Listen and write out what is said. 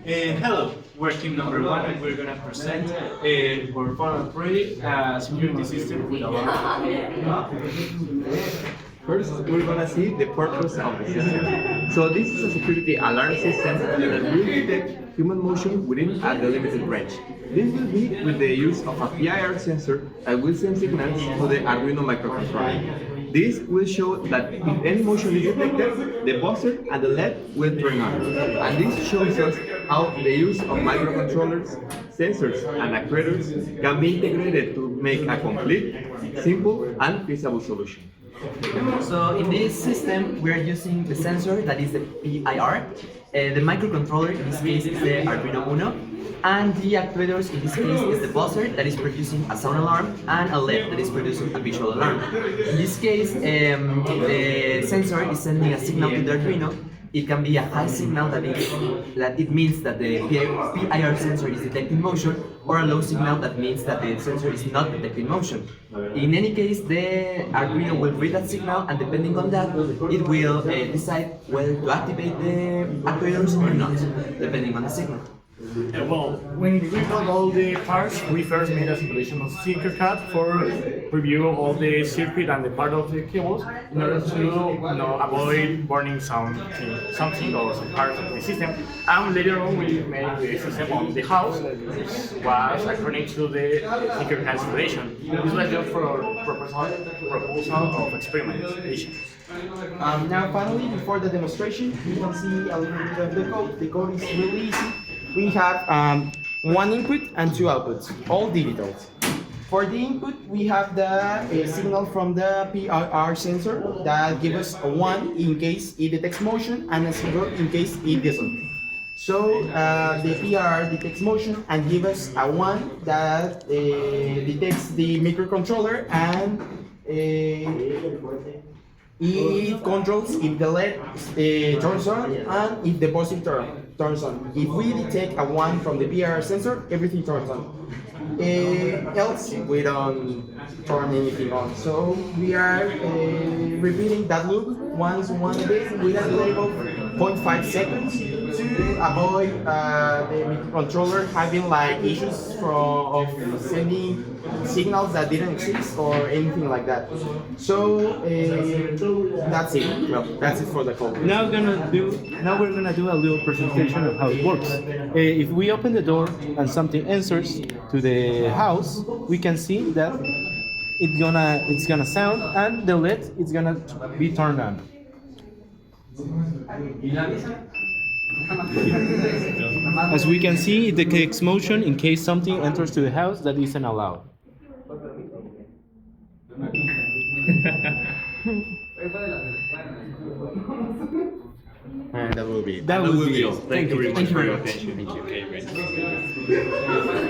Hello, we're team number one, and we're gonna present for Fallout 3 security system with alarm. First, we're gonna see the purpose of the system. So this is a security alarm system that will detect human motion within a delimited range. This will be with the use of a PIR sensor that will send signals to the Arduino microcontroller. This will show that if any motion is detected, the buzzer and the LED will turn on. And this shows us how the use of microcontrollers, sensors, and actuators can be integrated to make a complete, simple, and feasible solution. So in this system, we are using the sensor that is the PIR, the microcontroller in this case is the Arduino Uno, and the actuators in this case is the buzzer that is producing a sound alarm and a LED that is producing a visual alarm. In this case, the sensor is sending a signal to the Arduino. It can be a high signal that it means that the PIR sensor is detecting motion, or a low signal that means that the sensor is not detecting motion. In any case, the Arduino will read that signal, and depending on that, it will decide whether to activate the actuators or not, depending on the signal. Well, when we got all the parts, we first made a simulation of Tinkercad for review all the circuit and the part of the cables in order to avoid burning something or some part of the system. And later on, we made the system on the house, which was according to the Tinkercad simulation. This was just for proposal of experimentation. Now finally, before the demonstration, you can see a little bit of the code. The code is really easy. We have one input and two outputs, all digital. For the input, we have the signal from the PIR sensor that gives us a 1 in case it detects motion and a 0 in case it doesn't. So the PIR detects motion and gives us a 1 that detects the microcontroller, and it controls if the LED turns on and if the buzzer turns on. If we detect a 1 from the PIR sensor, everything turns on. Else, we don't turn anything on. So we are repeating that loop once again with a delay of 0.5 seconds to avoid the microcontroller having like issues of sending signals that didn't exist or anything like that. So that's it. Well, that's it for the code. Now we're gonna do a little presentation of how it works. If we open the door and something enters to the house, we can see that it's gonna sound, and the LED is gonna be turned on. As we can see, it detects motion in case something enters to the house that isn't allowed. And that will be That will be all. Thank you very much Thank you for very your much. attention. Thank you. Okay, great.